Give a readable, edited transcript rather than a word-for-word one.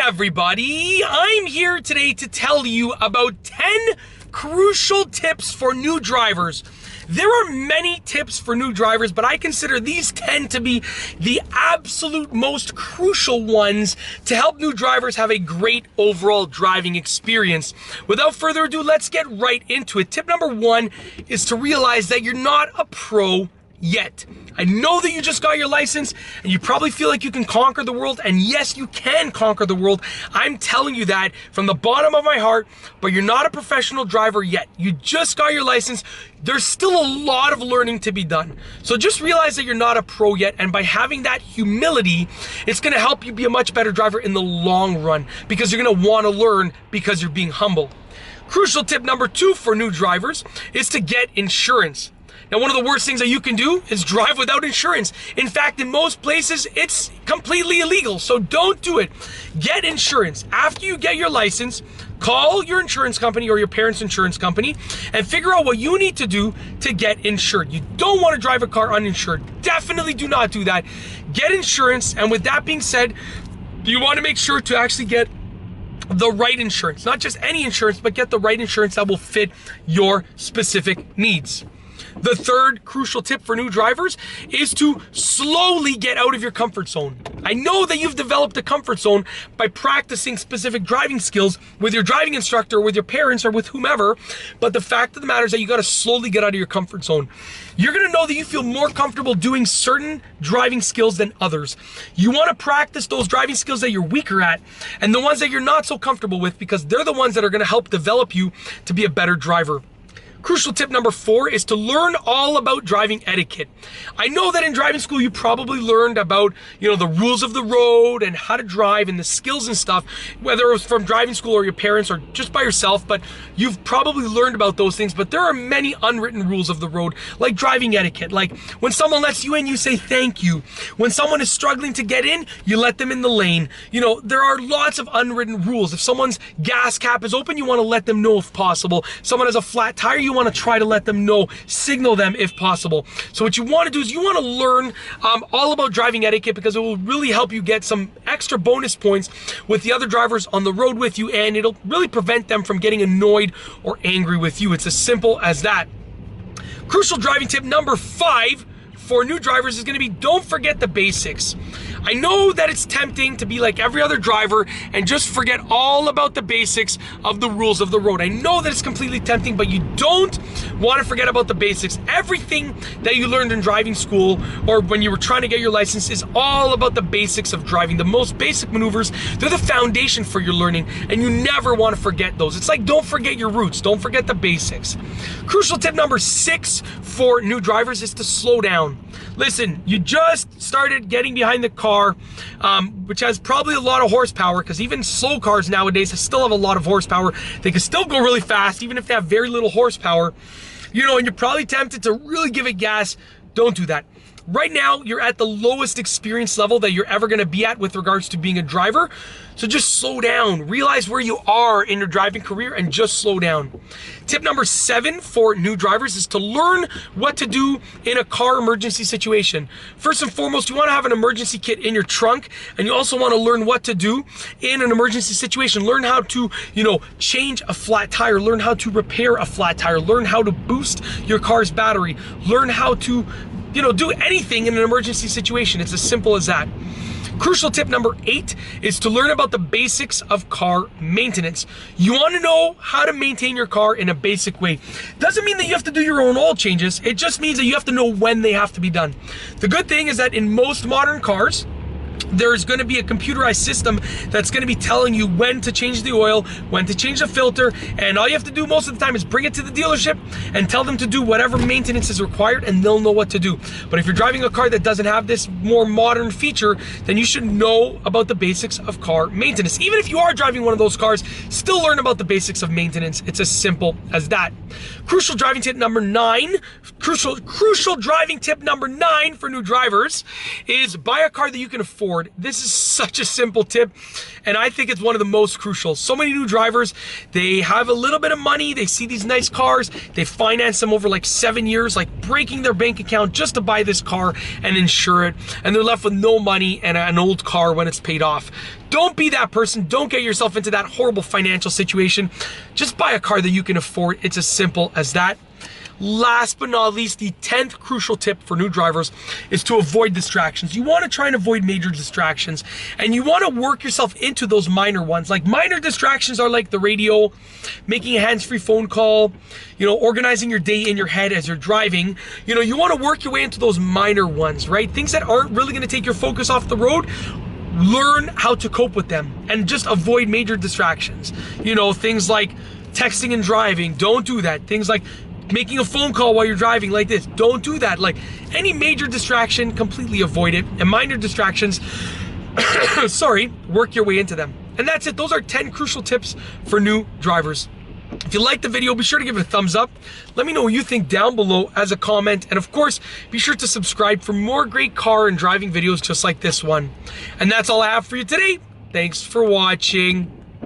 everybody, I'm here today to tell you about 10 crucial tips for new drivers. There are many tips for new drivers, but I consider these 10 to be the absolute most crucial ones to help new drivers have a great overall driving experience. Without further ado, let's get right into it. Tip number 1 is to realize that you're not a pro yet. I know that you just got your license and you probably feel like you can conquer the world, and yes, you can conquer the world. I'm telling you that from the bottom of my heart, but you're not a professional driver yet. You just got your license. There's still a lot of learning to be done. So just realize that you're not a pro yet, and by having that humility, it's gonna help you be a much better driver in the long run because you're gonna wanna learn because you're being humble. Crucial tip number 2 for new drivers is to get insurance. Now, one of the worst things that you can do is drive without insurance. In fact, in most places, it's completely illegal, so don't do it. Get insurance. After you get your license, call your insurance company or your parents' insurance company and figure out what you need to do to get insured. You don't want to drive a car uninsured. Definitely do not do that. Get insurance, and with that being said, you want to make sure to actually get the right insurance. Not just any insurance, but get the right insurance that will fit your specific needs. The third crucial tip for new drivers is to slowly get out of your comfort zone. I know that you've developed a comfort zone by practicing specific driving skills with your driving instructor, with your parents, or with whomever, but the fact of the matter is that you gotta slowly get out of your comfort zone. You're gonna know that you feel more comfortable doing certain driving skills than others. You wanna practice those driving skills that you're weaker at and the ones that you're not so comfortable with, because they're the ones that are gonna help develop you to be a better driver. Crucial tip number 4 is to learn all about driving etiquette. I know that in driving school you probably learned about, the rules of the road and how to drive and the skills and stuff, whether it was from driving school or your parents or just by yourself, but you've probably learned about those things. But there are many unwritten rules of the road, like driving etiquette. Like when someone lets you in, you say thank you. When someone is struggling to get in, you let them in the lane. There are lots of unwritten rules. If someone's gas cap is open, you want to let them know if possible. Someone has a flat tire, you want to try to let them know, signal them if possible. So what you want to do is you want to learn all about driving etiquette, because it will really help you get some extra bonus points with the other drivers on the road with you, and it'll really prevent them from getting annoyed or angry with you. It's as simple as that. Crucial driving tip number 5 for new drivers is going to be, don't forget the basics. I know that it's tempting to be like every other driver and just forget all about the basics of the rules of the road. I know that it's completely tempting, but you don't want to forget about the basics. Everything that you learned in driving school or when you were trying to get your license is all about the basics of driving. The most basic maneuvers, they're the foundation for your learning, and you never want to forget those. It's like, don't forget your roots. Don't forget the basics. Crucial tip number 6 for new drivers is to slow down. Listen, you just started getting behind the car, which has probably a lot of horsepower, because even slow cars nowadays still have a lot of horsepower. They can still go really fast, even if they have very little horsepower. And you're probably tempted to really give it gas. Don't do that. Right now, you're at the lowest experience level that you're ever going to be at with regards to being a driver. So just slow down. Realize where you are in your driving career and just slow down. Tip number 7 for new drivers is to learn what to do in a car emergency situation. First and foremost, you want to have an emergency kit in your trunk, and you also want to learn what to do in an emergency situation. Learn how to, change a flat tire. Learn how to repair a flat tire. Learn how to boost your car's battery. Learn how to do anything in an emergency situation. It's as simple as that. Crucial tip number 8 is to learn about the basics of car maintenance. You want to know how to maintain your car in a basic way. Doesn't mean that you have to do your own oil changes. It just means that you have to know when they have to be done. The good thing is that in most modern cars, there's going to be a computerized system that's going to be telling you when to change the oil, when to change the filter, and all you have to do most of the time is bring it to the dealership and tell them to do whatever maintenance is required, and they'll know what to do. But if you're driving a car that doesn't have this more modern feature, then you should know about the basics of car maintenance. Even if you are driving one of those cars, still learn about the basics of maintenance. It's as simple as that. Crucial driving tip number 9 for new drivers is buy a car that you can afford. afford, this is such a simple tip, and I think it's one of the most crucial. So many new drivers, they have a little bit of money, they see these nice cars, they finance them over like 7 years, like breaking their bank account just to buy this car and insure it, and they're left with no money and an old car when it's paid off. Don't be that person. Don't get yourself into that horrible financial situation. Just buy a car that you can afford. It's as simple as that. Last but not least, the 10th crucial tip for new drivers is to avoid distractions. You want to try and avoid major distractions, and you want to work yourself into those minor ones. Like minor distractions are like the radio, making a hands-free phone call, organizing your day in your head as you're driving. You want to work your way into those minor ones, right? Things that aren't really going to take your focus off the road. Learn how to cope with them and just avoid major distractions. Things like texting and driving, don't do that. Things like making a phone call while you're driving like this, don't do that. Like any major distraction, completely avoid it. And minor distractions, work your way into them. And that's it. Those are 10 crucial tips for new drivers. If you liked the video, be sure to give it a thumbs up. Let me know what you think down below as a comment. And of course, be sure to subscribe for more great car and driving videos just like this one. And that's all I have for you today. Thanks for watching.